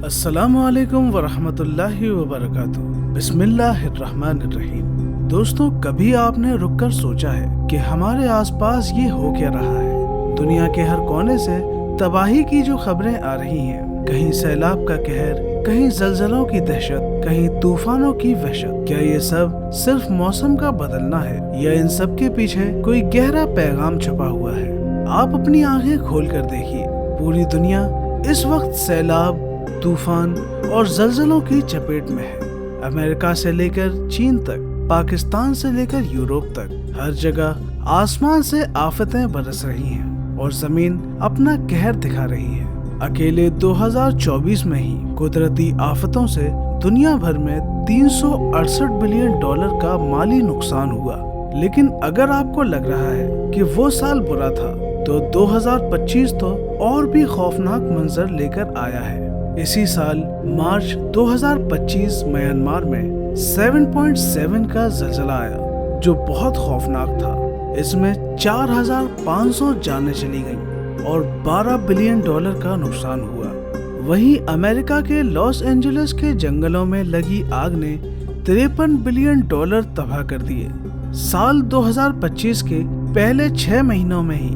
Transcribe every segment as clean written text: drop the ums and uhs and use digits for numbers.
السلام علیکم ورحمۃ اللہ وبرکاتہ۔ بسم اللہ الرحمن الرحیم۔ دوستوں، کبھی آپ نے رک کر سوچا ہے کہ ہمارے آس پاس یہ ہو کیا رہا ہے؟ دنیا کے ہر کونے سے تباہی کی جو خبریں آ رہی ہیں، کہیں سیلاب کا قہر، کہیں زلزلوں کی دہشت، کہیں طوفانوں کی وحشت۔ کیا یہ سب صرف موسم کا بدلنا ہے یا ان سب کے پیچھے کوئی گہرا پیغام چھپا ہوا ہے؟ آپ اپنی آنکھیں کھول کر دیکھیے، پوری دنیا اس وقت سیلاب، طوفان اور زلزلوں کی چپیٹ میں ہے۔ امریکہ سے لے کر چین تک، پاکستان سے لے کر یورپ تک، ہر جگہ آسمان سے آفتیں برس رہی ہیں اور زمین اپنا قہر دکھا رہی ہے۔ اکیلے 2024 میں ہی قدرتی آفتوں سے دنیا بھر میں $368 بلین کا مالی نقصان ہوا۔ لیکن اگر آپ کو لگ رہا ہے کہ وہ سال برا تھا، تو 2025 تو اور بھی خوفناک منظر لے کر آیا ہے۔ اسی سال مارچ 2025 میانمار میں 7.7 کا زلزلہ آیا، جو بہت خوفناک تھا۔ اس میں 4500 جانیں چلی گئیں اور $12 بلین کا نقصان ہوا۔ وہیں امریکہ کے لاس اینجلس کے جنگلوں میں لگی آگ نے $53 بلین تباہ کر دیے۔ سال 2025 کے پہلے 6 مہینوں میں ہی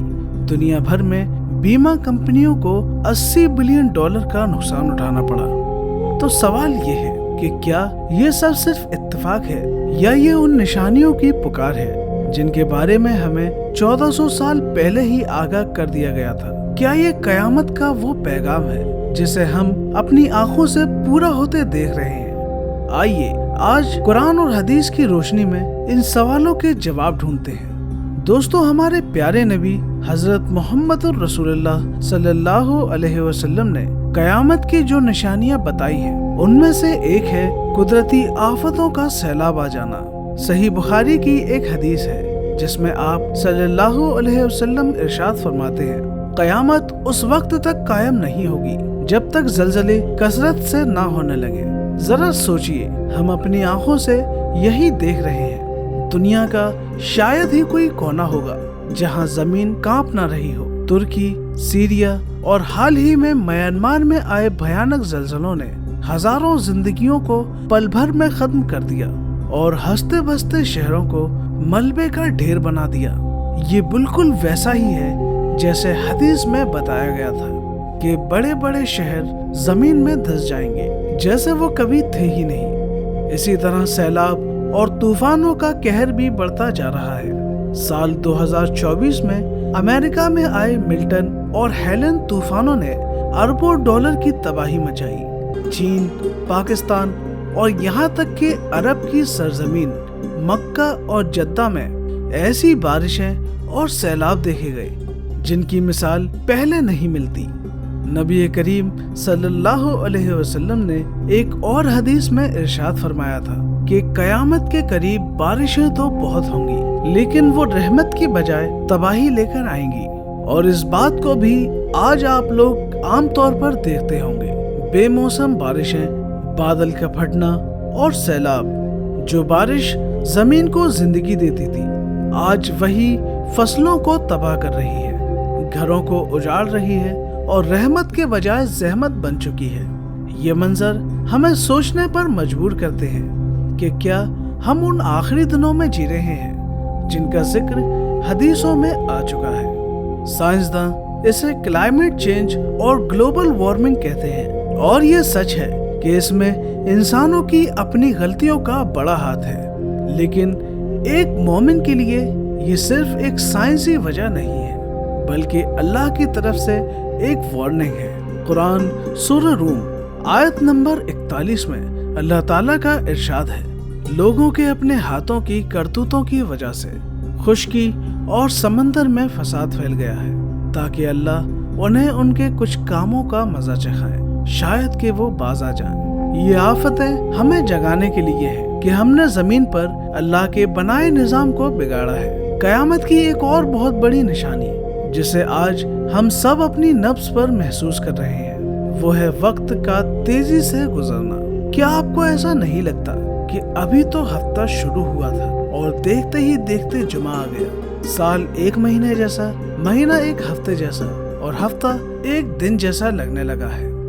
دنیا بھر میں بیمہ کمپنیوں کو $80 بلین کا نقصان اٹھانا پڑا۔ تو سوال یہ ہے کہ کیا یہ سب صرف اتفاق ہے یا یہ ان نشانیوں کی پکار ہے جن کے بارے میں ہمیں 1400 سال پہلے ہی آگاہ کر دیا گیا تھا؟ کیا یہ قیامت کا وہ پیغام ہے جسے ہم اپنی آنکھوں سے پورا ہوتے دیکھ رہے ہیں؟ آئیے آج قرآن اور حدیث کی روشنی میں ان سوالوں کے جواب ڈھونڈتے ہیں۔ دوستو، ہمارے پیارے نبی حضرت محمد الرسول اللہ صلی اللہ علیہ وسلم نے قیامت کی جو نشانیاں بتائی ہیں، ان میں سے ایک ہے قدرتی آفتوں کا سیلاب آ جانا۔ صحیح بخاری کی ایک حدیث ہے جس میں آپ صلی اللہ علیہ وسلم ارشاد فرماتے ہیں، قیامت اس وقت تک قائم نہیں ہوگی جب تک زلزلے کثرت سے نہ ہونے لگے۔ ذرا سوچئے، ہم اپنی آنکھوں سے یہی دیکھ رہے ہیں۔ دنیا کا شاید ہی کوئی کونا ہوگا جہاں زمین کانپ نہ رہی ہو۔ ترکی، سیریا اور حال ہی میں میانمار میں آئے بھیانک زلزلوں نے ہزاروں زندگیوں کو پل بھر میں ختم کر دیا اور ہنستے بستے شہروں کو ملبے کا ڈھیر بنا دیا۔ یہ بالکل ویسا ہی ہے جیسے حدیث میں بتایا گیا تھا کہ بڑے بڑے شہر زمین میں دھس جائیں گے جیسے وہ کبھی تھے ہی نہیں۔ اسی طرح سیلاب اور طوفانوں کا قہر بھی بڑھتا جا رہا ہے۔ سال 2024 میں امریکہ میں آئے ملٹن اور ہیلن طوفانوں نے اربوں ڈالر کی تباہی مچائی۔ چین، پاکستان اور یہاں تک کہ عرب کی سرزمین مکہ اور جدہ میں ایسی بارشیں اور سیلاب دیکھے گئے جن کی مثال پہلے نہیں ملتی۔ نبی کریم صلی اللہ علیہ وسلم نے ایک اور حدیث میں ارشاد فرمایا تھا کہ قیامت کے قریب بارشیں تو بہت ہوں گی، لیکن وہ رحمت کی بجائے تباہی لے کر آئیں گی۔ اور اس بات کو بھی آج آپ لوگ عام طور پر دیکھتے ہوں گے، بے موسم بارشیں، بادل کا پھٹنا اور سیلاب۔ جو بارش زمین کو زندگی دیتی تھی، آج وہی فصلوں کو تباہ کر رہی ہے، گھروں کو اجاڑ رہی ہے اور رحمت کے بجائے زحمت بن چکی ہے۔ یہ منظر ہمیں سوچنے پر مجبور کرتے ہیں کہ کیا ہم ان آخری دنوں میں جی رہے ہیں جن کا ذکر حدیثوں میں آ چکا ہے۔ سائنسداں اسے کلائمیٹ چینج اور گلوبل وارمنگ کہتے ہیں، اور یہ سچ ہے کہ اس میں انسانوں کی اپنی غلطیوں کا بڑا ہاتھ ہے۔ لیکن ایک مومن کے لیے یہ صرف ایک سائنسی وجہ نہیں ہے، بلکہ اللہ کی طرف سے ایک وارننگ ہے۔ قرآن سورہ روم آیت نمبر 41 میں اللہ تعالیٰ کا ارشاد ہے، لوگوں کے اپنے ہاتھوں کی کرتوتوں کی وجہ سے خشکی اور سمندر میں فساد پھیل گیا ہے، تاکہ اللہ انہیں ان کے کچھ کاموں کا مزہ چکھائے، شاید کہ وہ باز آ جائیں۔ یہ آفتیں ہمیں جگانے کے لیے ہے کہ ہم نے زمین پر اللہ کے بنائے نظام کو بگاڑا ہے۔ قیامت کی ایک اور بہت بڑی نشانی جسے آج ہم سب اپنی نفس پر محسوس کر رہے ہیں، وہ ہے وقت کا تیزی سے گزرنا۔ کیا آپ کو ایسا نہیں لگتا کہ ابھی تو ہفتہ شروع ہوا تھا اور دیکھتے ہی دیکھتے جمعہ آ گیا؟ سال ایک مہینے جیسا، مہینہ ایک ہفتے جیسا اور ہفتہ ایک دن جیسا لگنے لگا ہے۔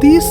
30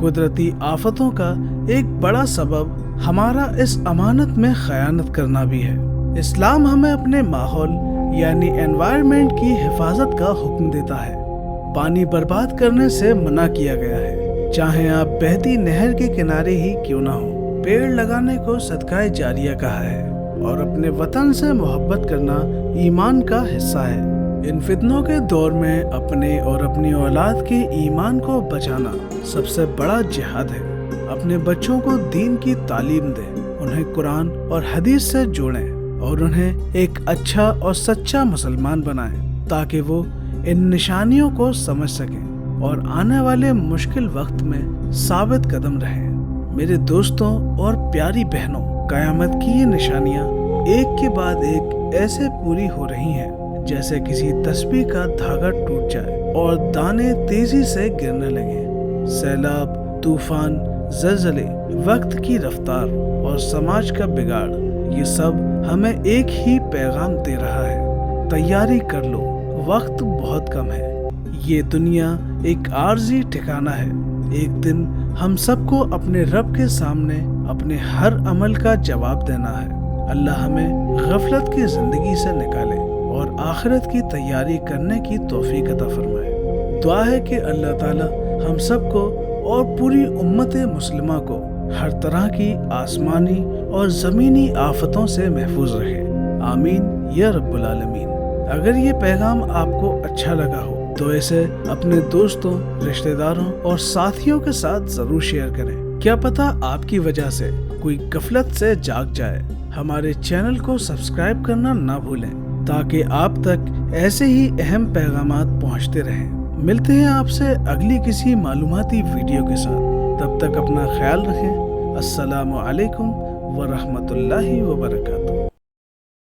قدرتی آفتوں کا ایک بڑا سبب ہمارا اس امانت میں خیانت کرنا بھی ہے۔ اسلام ہمیں اپنے ماحول یعنی انوائرمنٹ کی حفاظت کا حکم دیتا ہے۔ پانی برباد کرنے سے منع کیا گیا ہے، چاہے آپ بہتی نہر کے کنارے ہی کیوں نہ ہو۔ پیڑ لگانے کو صدقہ جاریہ کہا ہے، اور اپنے وطن سے محبت کرنا ایمان کا حصہ ہے۔ ان فتنوں کے دور میں اپنے اور اپنی اولاد کے ایمان کو بچانا سب سے بڑا جہاد ہے۔ اپنے بچوں کو دین کی تعلیم دیں، انہیں قرآن اور حدیث سے جوڑیں اور انہیں ایک اچھا اور سچا مسلمان بنائیں تاکہ وہ ان نشانیوں کو سمجھ سکیں اور آنے والے مشکل وقت میں ثابت قدم رہیں۔ میرے دوستوں اور پیاری بہنوں، قیامت کی یہ نشانیاں ایک کے بعد ایک ایسے پوری ہو رہی ہیں جیسے کسی تسبیح کا دھاگا ٹوٹ جائے اور دانے تیزی سے گرنے لگیں۔ سیلاب، طوفان، زلزلے، وقت کی رفتار اور سماج کا بگاڑ، یہ سب ہمیں ایک ہی پیغام دے رہا ہے: تیاری کر لو، وقت بہت کم ہے۔ یہ دنیا ایک عارضی ٹھکانہ ہے، ایک دن ہم سب کو اپنے رب کے سامنے اپنے ہر عمل کا جواب دینا ہے۔ اللہ ہمیں غفلت کی زندگی سے نکالے اور آخرت کی تیاری کرنے کی توفیق عطا فرمائے۔ دعا ہے کہ اللہ تعالی ہم سب کو اور پوری امت مسلمہ کو ہر طرح کی آسمانی اور زمینی آفتوں سے محفوظ رکھے، آمین یا رب العالمین۔ اگر یہ پیغام آپ کو اچھا لگا ہو تو اسے اپنے دوستوں، رشتہ داروں اور ساتھیوں کے ساتھ ضرور شیئر کریں۔ کیا پتہ آپ کی وجہ سے کوئی غفلت سے جاگ جائے۔ ہمارے چینل کو سبسکرائب کرنا نہ بھولیں تاکہ آپ تک ایسے ہی اہم پیغامات پہنچتے رہیں۔ ملتے ہیں آپ سے اگلی کسی معلوماتی ویڈیو کے ساتھ، تب تک اپنا خیال رکھیں۔ السلام علیکم ورحمۃ اللہ وبرکاتہ۔